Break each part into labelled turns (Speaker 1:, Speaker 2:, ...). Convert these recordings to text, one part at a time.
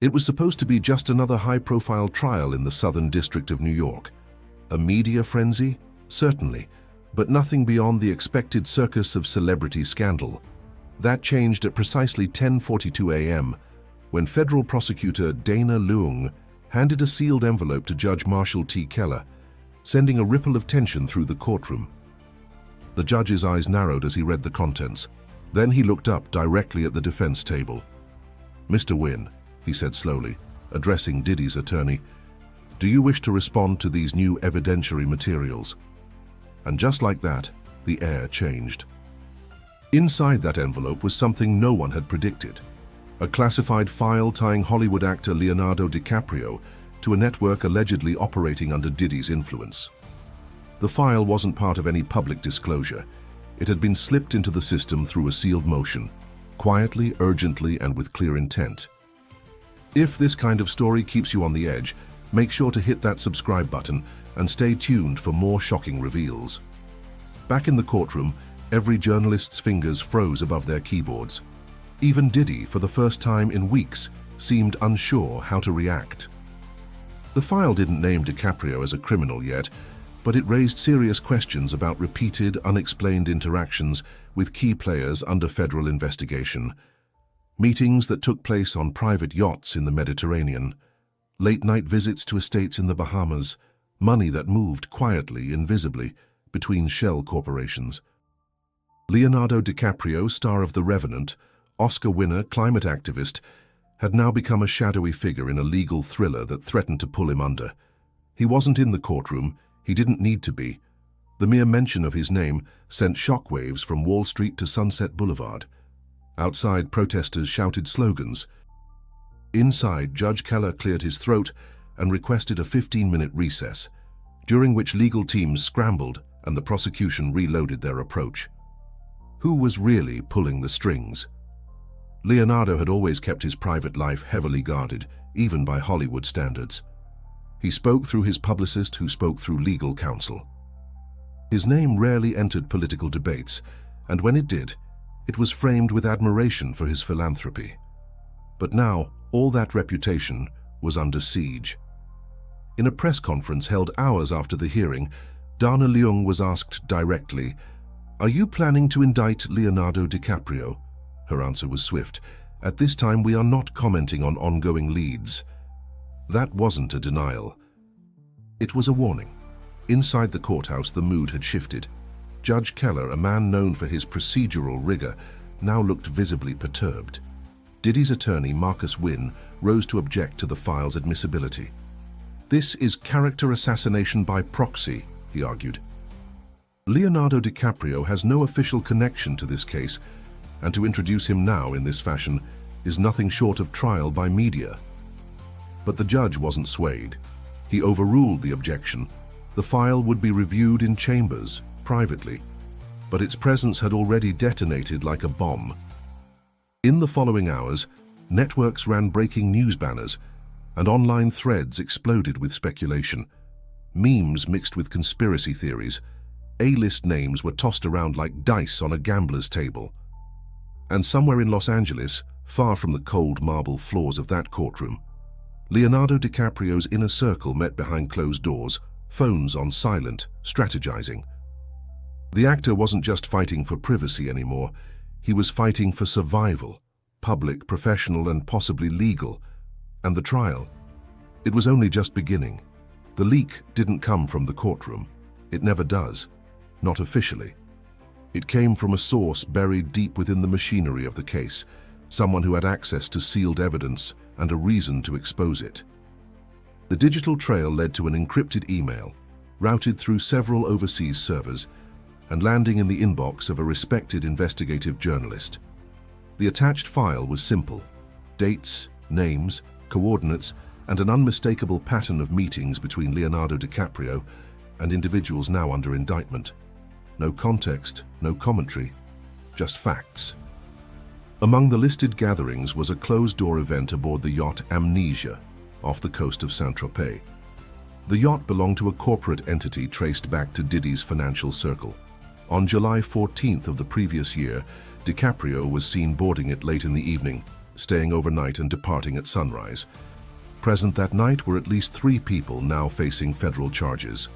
Speaker 1: It was supposed to be just another high-profile trial in the Southern District of New York. A media frenzy? Certainly, but nothing beyond the expected circus of celebrity scandal. That changed at precisely 10:42 a.m., when federal prosecutor Dana Leung handed a sealed envelope to Judge Marshall T. Keller, sending a ripple of tension through the courtroom. The judge's eyes narrowed as he read the contents. Then he looked up directly at the defense table. "Mr. Wynn," he said slowly, addressing Diddy's attorney, "do you wish to respond to these new evidentiary materials?" And just like that, the air changed. Inside that envelope was something no one had predicted. A classified file tying Hollywood actor Leonardo DiCaprio to a network allegedly operating under Diddy's influence. The file wasn't part of any public disclosure. It had been slipped into the system through a sealed motion, quietly, urgently, and with clear intent. If this kind of story keeps you on the edge, make sure to hit that subscribe button and stay tuned for more shocking reveals. Back in the courtroom, every journalist's fingers froze above their keyboards. Even Diddy, for the first time in weeks, seemed unsure how to react. The file didn't name DiCaprio as a criminal yet, but it raised serious questions about repeated, unexplained interactions with key players under federal investigation. Meetings that took place on private yachts in the Mediterranean, late-night visits to estates in the Bahamas, money that moved quietly, invisibly, between shell corporations. Leonardo DiCaprio, star of The Revenant, Oscar winner, climate activist, had now become a shadowy figure in a legal thriller that threatened to pull him under. He wasn't in the courtroom. He didn't need to be. The mere mention of his name sent shockwaves from Wall Street to Sunset Boulevard. Outside, protesters shouted slogans. Inside, Judge Keller cleared his throat and requested a 15-minute recess, during which legal teams scrambled and the prosecution reloaded their approach. Who was really pulling the strings? Leonardo had always kept his private life heavily guarded, even by Hollywood standards. He spoke through his publicist, who spoke through legal counsel. His name rarely entered political debates, and when it did, it was framed with admiration for his philanthropy. But now, all that reputation was under siege. In a press conference held hours after the hearing, Dana Leung was asked directly, "Are you planning to indict Leonardo DiCaprio?" Her answer was swift. "At this time, we are not commenting on ongoing leads." That wasn't a denial. It was a warning. Inside the courthouse, the mood had shifted. Judge Keller, a man known for his procedural rigor, now looked visibly perturbed. Diddy's attorney, Marcus Wynn, rose to object to the file's admissibility. "This is character assassination by proxy," he argued. "Leonardo DiCaprio has no official connection to this case, and to introduce him now in this fashion is nothing short of trial by media." But the judge wasn't swayed. He overruled the objection. The file would be reviewed in chambers, privately, but its presence had already detonated like a bomb. In the following hours, networks ran breaking news banners, and online threads exploded with speculation. Memes mixed with conspiracy theories. A-list names were tossed around like dice on a gambler's table. And somewhere in Los Angeles, far from the cold marble floors of that courtroom, Leonardo DiCaprio's inner circle met behind closed doors, phones on silent, strategizing. The actor wasn't just fighting for privacy anymore. He was fighting for survival, public, professional, and possibly legal. And the trial, it was only just beginning. The leak didn't come from the courtroom. It never does, not officially. It came from a source buried deep within the machinery of the case, someone who had access to sealed evidence and a reason to expose it. The digital trail led to an encrypted email, routed through several overseas servers, and landing in the inbox of a respected investigative journalist. The attached file was simple: dates, names, coordinates, and an unmistakable pattern of meetings between Leonardo DiCaprio and individuals now under indictment. No context, no commentary, just facts. Among the listed gatherings was a closed-door event aboard the yacht Amnesia, off the coast of Saint-Tropez. The yacht belonged to a corporate entity traced back to Diddy's financial circle. On July 14th of the previous year, DiCaprio was seen boarding it late in the evening, staying overnight and departing at sunrise. Present that night were at least 3 people now facing federal charges.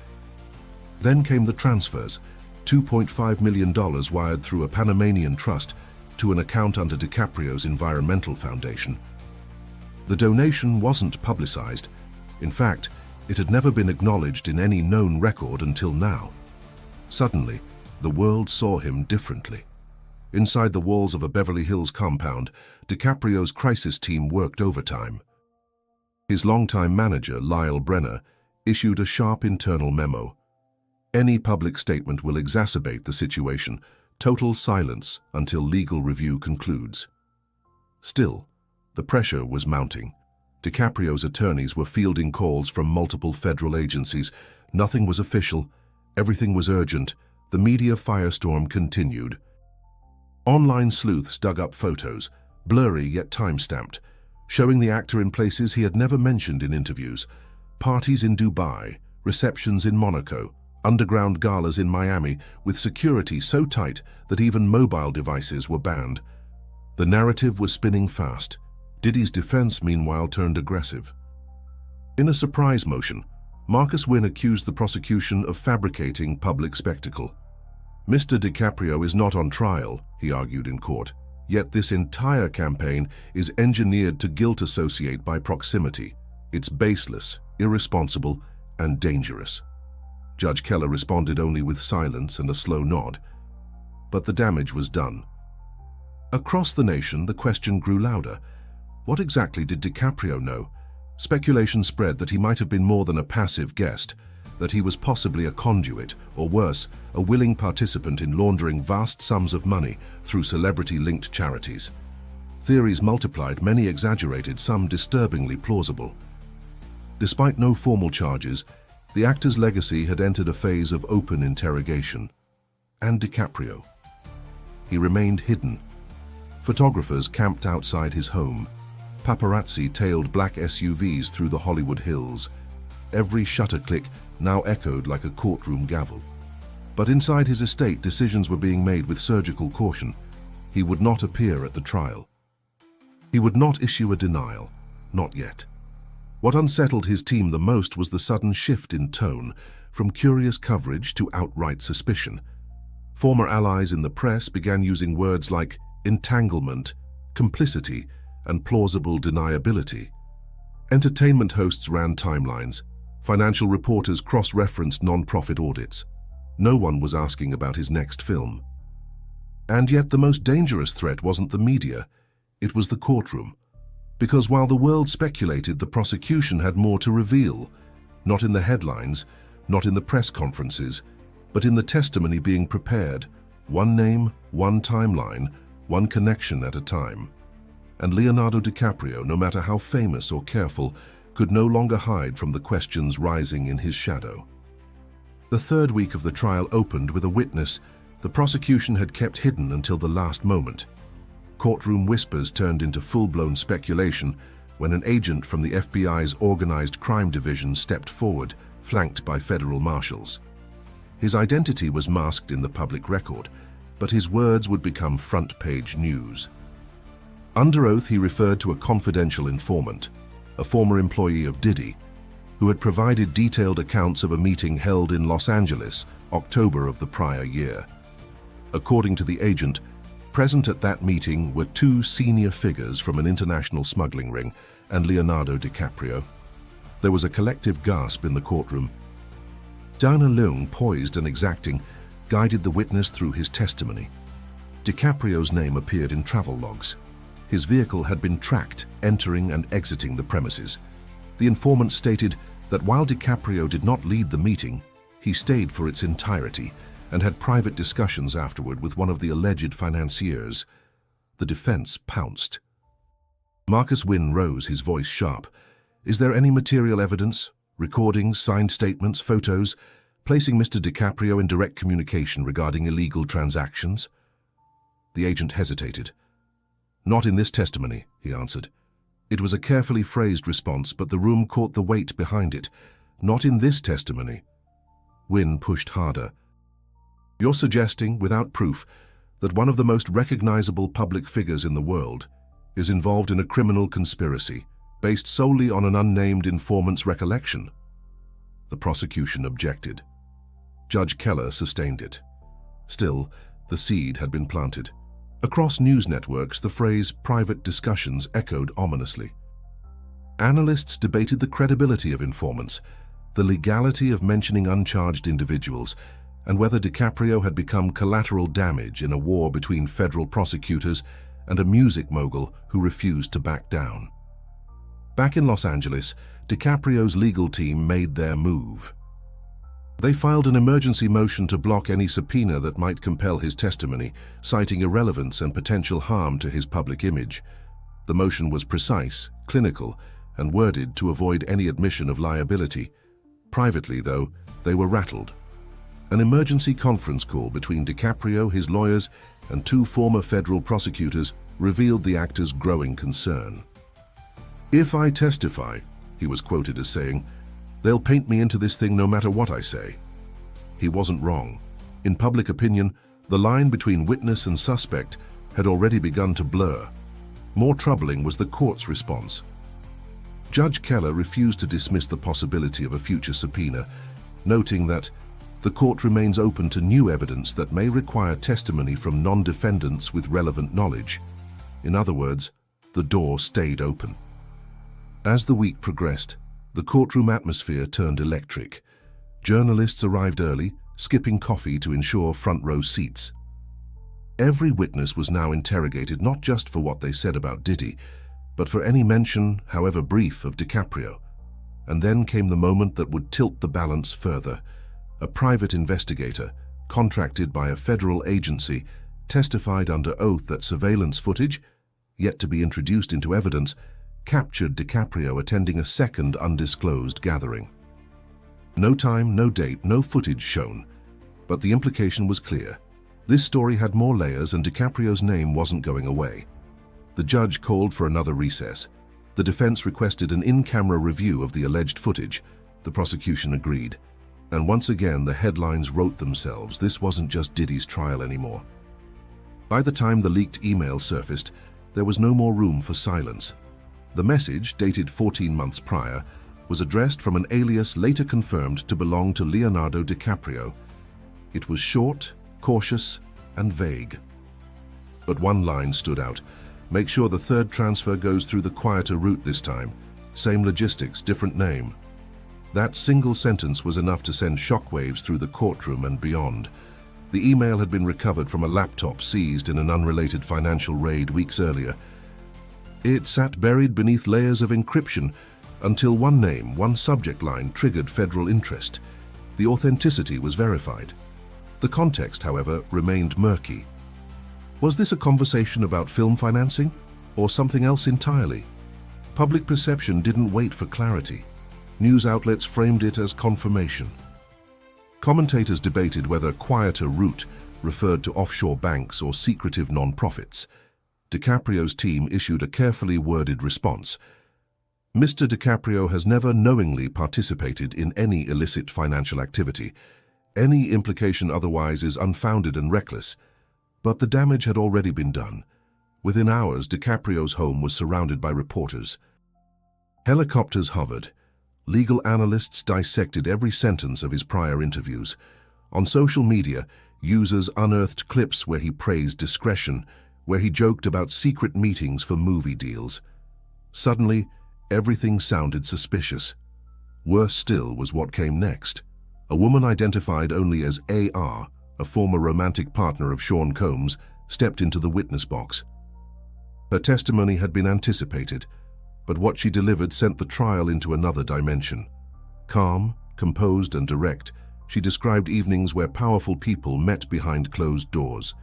Speaker 1: Then came the transfers, $2.5 million wired through a Panamanian trust to an account under DiCaprio's environmental foundation. The donation wasn't publicized. In fact, it had never been acknowledged in any known record until now. Suddenly, the world saw him differently. Inside the walls of a Beverly Hills compound, DiCaprio's crisis team worked overtime. His longtime manager, Lyle Brenner, issued a sharp internal memo. Any public statement will exacerbate the situation. Total silence until legal review concludes. Still, the pressure was mounting. DiCaprio's attorneys were fielding calls from multiple federal agencies. Nothing was official. Everything was urgent. The media firestorm continued. Online sleuths dug up photos, blurry yet time-stamped, showing the actor in places he had never mentioned in interviews. Parties in Dubai, receptions in Monaco, underground galas in Miami, with security so tight that even mobile devices were banned. The narrative was spinning fast. Diddy's defense, meanwhile, turned aggressive. In a surprise motion, Marcus Wynn accused the prosecution of fabricating public spectacle. Mr. DiCaprio is not on trial, he argued in court, yet this entire campaign is engineered to guilt associate by proximity. It's baseless, irresponsible, and dangerous. Judge Keller responded only with silence and a slow nod. But the damage was done. Across the nation, the question grew louder. What exactly did DiCaprio know? Speculation spread that he might have been more than a passive guest, that he was possibly a conduit, or worse, a willing participant in laundering vast sums of money through celebrity-linked charities. Theories multiplied, many exaggerated, some disturbingly plausible. Despite no formal charges, the actor's legacy had entered a phase of open interrogation. And DiCaprio? He remained hidden. Photographers camped outside his home. Paparazzi tailed black SUVs through the Hollywood Hills. Every shutter click now echoed like a courtroom gavel. But inside his estate, decisions were being made with surgical caution. He would not appear at the trial. He would not issue a denial. Not yet. What unsettled his team the most was the sudden shift in tone, from curious coverage to outright suspicion. Former allies in the press began using words like entanglement, complicity, and plausible deniability. Entertainment hosts ran timelines. Financial reporters cross-referenced non-profit audits. No one was asking about his next film. And yet the most dangerous threat wasn't the media, it was the courtroom. Because while the world speculated, the prosecution had more to reveal, not in the headlines, not in the press conferences, but in the testimony being prepared, one name, one timeline, one connection at a time. And Leonardo DiCaprio, no matter how famous or careful, could no longer hide from the questions rising in his shadow. The third week of the trial opened with a witness the prosecution had kept hidden until the last moment. Courtroom whispers turned into full-blown speculation when an agent from the FBI's Organized Crime Division stepped forward, flanked by federal marshals. His identity was masked in the public record, but his words would become front-page news. Under oath, he referred to a confidential informant, a former employee of Diddy, who had provided detailed accounts of a meeting held in Los Angeles, October of the prior year. According to the agent, present at that meeting were 2 senior figures from an international smuggling ring and Leonardo DiCaprio. There was a collective gasp in the courtroom. Dana Leung, poised and exacting, guided the witness through his testimony. DiCaprio's name appeared in travel logs. His vehicle had been tracked, entering and exiting the premises. The informant stated that while DiCaprio did not lead the meeting, he stayed for its entirety and had private discussions afterward with one of the alleged financiers. The defense pounced. Marcus Wynn rose, his voice sharp. Is there any material evidence, recordings, signed statements, photos, placing Mr. DiCaprio in direct communication regarding illegal transactions? The agent hesitated. Not in this testimony, he answered. It was a carefully phrased response, but the room caught the weight behind it. Not in this testimony. Wynn pushed harder. You're suggesting, without proof, that one of the most recognizable public figures in the world, is involved in a criminal conspiracy based solely on an unnamed informant's recollection. The prosecution objected. Judge Keller sustained it. Still, the seed had been planted. Across news networks, the phrase "private discussions" echoed ominously. Analysts debated the credibility of informants, the legality of mentioning uncharged individuals, and whether DiCaprio had become collateral damage in a war between federal prosecutors and a music mogul who refused to back down. Back in Los Angeles, DiCaprio's legal team made their move. They filed an emergency motion to block any subpoena that might compel his testimony, citing irrelevance and potential harm to his public image. The motion was precise, clinical, and worded to avoid any admission of liability. Privately, though, they were rattled. An emergency conference call between DiCaprio, his lawyers, and two former federal prosecutors revealed the actor's growing concern. "If I testify," he was quoted as saying, "they'll paint me into this thing no matter what I say." He wasn't wrong. In public opinion, the line between witness and suspect had already begun to blur. More troubling was the court's response. Judge Keller refused to dismiss the possibility of a future subpoena, noting that the court remains open to new evidence that may require testimony from non-defendants with relevant knowledge. In other words, the door stayed open. As the week progressed, the courtroom atmosphere turned electric. Journalists arrived early, skipping coffee to ensure front-row seats. Every witness was now interrogated not just for what they said about Diddy, but for any mention, however brief, of DiCaprio. And then came the moment that would tilt the balance further. A private investigator, contracted by a federal agency, testified under oath that surveillance footage, yet to be introduced into evidence, captured DiCaprio attending a second undisclosed gathering. No time, no date, no footage shown, but the implication was clear. This story had more layers and DiCaprio's name wasn't going away. The judge called for another recess. The defense requested an in-camera review of the alleged footage. The prosecution agreed. And once again, the headlines wrote themselves. This wasn't just Diddy's trial anymore. By the time the leaked email surfaced, there was no more room for silence. The message, dated 14 months prior, was addressed from an alias later confirmed to belong to Leonardo DiCaprio. It was short, cautious, and vague. But one line stood out. "Make sure the third transfer goes through the quieter route this time. Same logistics, different name." That single sentence was enough to send shockwaves through the courtroom and beyond. The email had been recovered from a laptop seized in an unrelated financial raid weeks earlier. It sat buried beneath layers of encryption until one name, one subject line triggered federal interest. The authenticity was verified. The context, however, remained murky. Was this a conversation about film financing or something else entirely? Public perception didn't wait for clarity. News outlets framed it as confirmation. Commentators debated whether quieter route referred to offshore banks or secretive non-profits. DiCaprio's team issued a carefully worded response. Mr. DiCaprio has never knowingly participated in any illicit financial activity. Any implication otherwise is unfounded and reckless. But the damage had already been done. Within hours, DiCaprio's home was surrounded by reporters. Helicopters hovered. Legal analysts dissected every sentence of his prior interviews. On social media, users unearthed clips where he praised discretion, where he joked about secret meetings for movie deals. Suddenly, everything sounded suspicious. Worse still was what came next. A woman identified only as AR, a former romantic partner of Sean Combs, stepped into the witness box. Her testimony had been anticipated, but what she delivered sent the trial into another dimension. Calm, composed, and direct, she described evenings where powerful people met behind closed doors.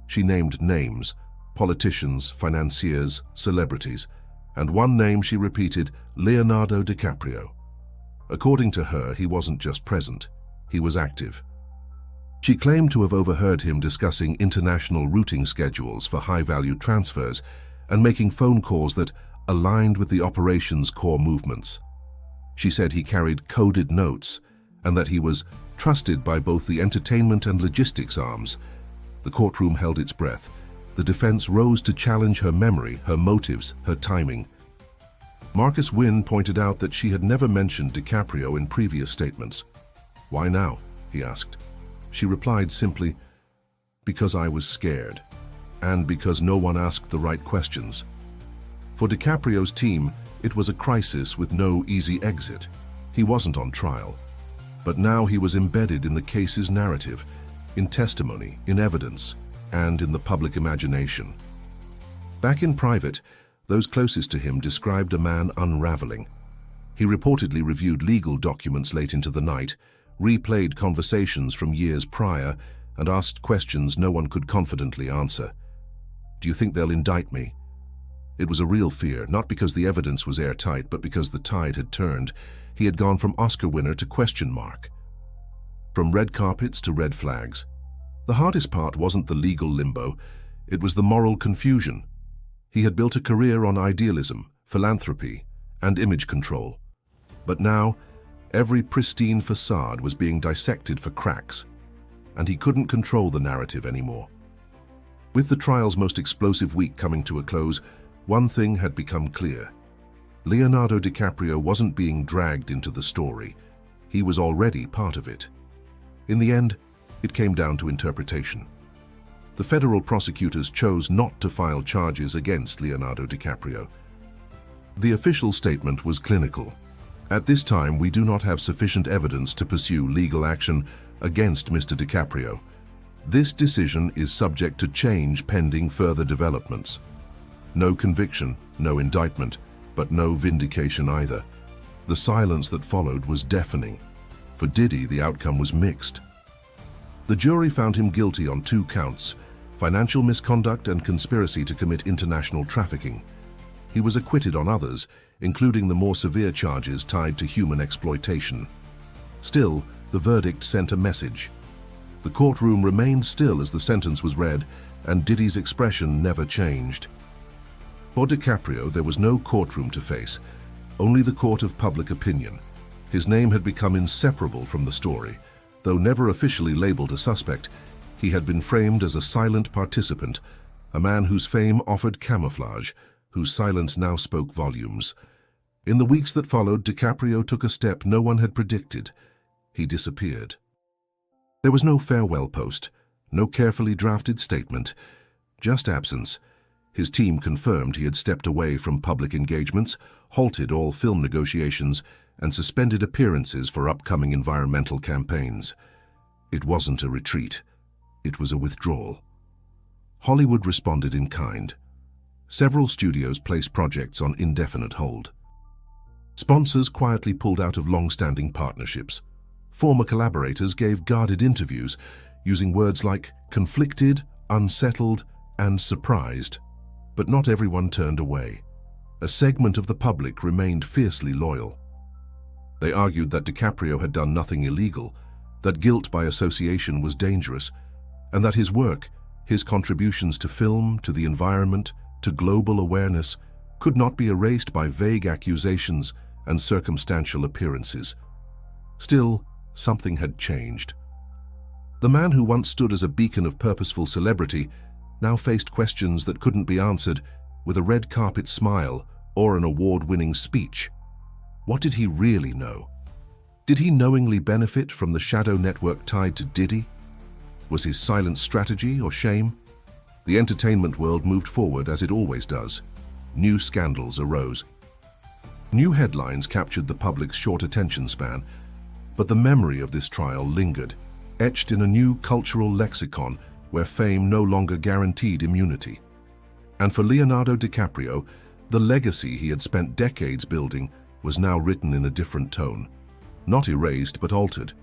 Speaker 1: She named names: politicians, financiers, celebrities, and one name she repeated: Leonardo DiCaprio. According to her, he wasn't just present, he was active. She claimed to have overheard him discussing international routing schedules for high-value transfers and making phone calls that aligned with the operation's core movements. She said he carried coded notes and that he was trusted by both the entertainment and logistics arms. The courtroom held its breath. The defense rose to challenge her memory, her motives, her timing. Marcus Wynn pointed out that she had never mentioned DiCaprio in previous statements. "Why now?" he asked. She replied simply, "Because I was scared, and because no one asked the right questions." For DiCaprio's team, it was a crisis with no easy exit. He wasn't on trial, but now he was embedded in the case's narrative, in testimony, in evidence, and in the public imagination. Back in private, those closest to him described a man unraveling. He reportedly reviewed legal documents late into the night, replayed conversations from years prior, and asked questions no one could confidently answer. "Do you think they'll indict me?" It was a real fear, not because the evidence was airtight, but because the tide had turned. He had gone from Oscar winner to question mark. From red carpets to red flags. The hardest part wasn't the legal limbo, it was the moral confusion. He had built a career on idealism, philanthropy, and image control. But now, every pristine facade was being dissected for cracks, and he couldn't control the narrative anymore. With the trial's most explosive week coming to a close, one thing had become clear. Leonardo DiCaprio wasn't being dragged into the story. He was already part of it. In the end, it came down to interpretation. The federal prosecutors chose not to file charges against Leonardo DiCaprio. The official statement was clinical. "At this time, we do not have sufficient evidence to pursue legal action against Mr. DiCaprio. This decision is subject to change pending further developments." No conviction, no indictment, but no vindication either. The silence that followed was deafening. For Diddy, the outcome was mixed. The jury found him guilty on 2 counts, financial misconduct and conspiracy to commit international trafficking. He was acquitted on others, including the more severe charges tied to human exploitation. Still, the verdict sent a message. The courtroom remained still as the sentence was read, and Diddy's expression never changed. For DiCaprio, there was no courtroom to face, only the court of public opinion. His name had become inseparable from the story. Though never officially labeled a suspect, he had been framed as a silent participant, a man whose fame offered camouflage, whose silence now spoke volumes. In the weeks that followed, DiCaprio took a step no one had predicted. He disappeared. There was no farewell post, no carefully drafted statement, just absence. His team confirmed he had stepped away from public engagements, halted all film negotiations, and suspended appearances for upcoming environmental campaigns. It wasn't a retreat. It was a withdrawal. Hollywood responded in kind. Several studios placed projects on indefinite hold. Sponsors quietly pulled out of long-standing partnerships. Former collaborators gave guarded interviews, using words like conflicted, unsettled, and surprised. But not everyone turned away. A segment of the public remained fiercely loyal. They argued that DiCaprio had done nothing illegal, that guilt by association was dangerous, and that his work, his contributions to film, to the environment, to global awareness, could not be erased by vague accusations and circumstantial appearances. Still, something had changed. The man who once stood as a beacon of purposeful celebrity now faced questions that couldn't be answered with a red carpet smile or an award-winning speech. What did he really know? Did he knowingly benefit from the shadow network tied to Diddy? Was his silent strategy or shame? The entertainment world moved forward as it always does. New scandals arose. New headlines captured the public's short attention span, but the memory of this trial lingered, etched in a new cultural lexicon where fame no longer guaranteed immunity. And for Leonardo DiCaprio, the legacy he had spent decades building was now written in a different tone, not erased but altered.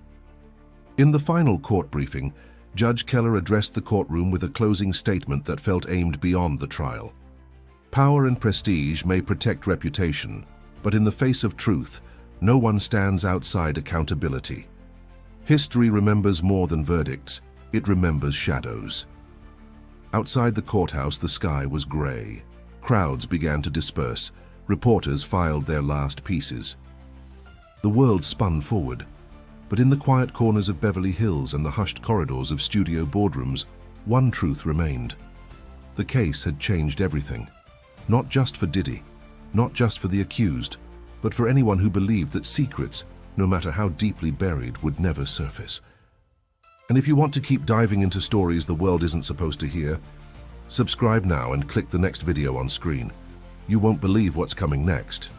Speaker 1: In the final court briefing, Judge Keller addressed the courtroom with a closing statement that felt aimed beyond the trial. Power and prestige may protect reputation, but in the face of truth, no one stands outside accountability. History remembers more than verdicts. It remembers shadows. Outside the courthouse, the sky was gray. Crowds began to disperse. Reporters filed their last pieces. The world spun forward, but in the quiet corners of Beverly Hills and the hushed corridors of studio boardrooms, one truth remained. The case had changed everything. Not just for Diddy, not just for the accused, but for anyone who believed that secrets, no matter how deeply buried, would never surface. And if you want to keep diving into stories the world isn't supposed to hear, subscribe now and click the next video on screen. You won't believe what's coming next.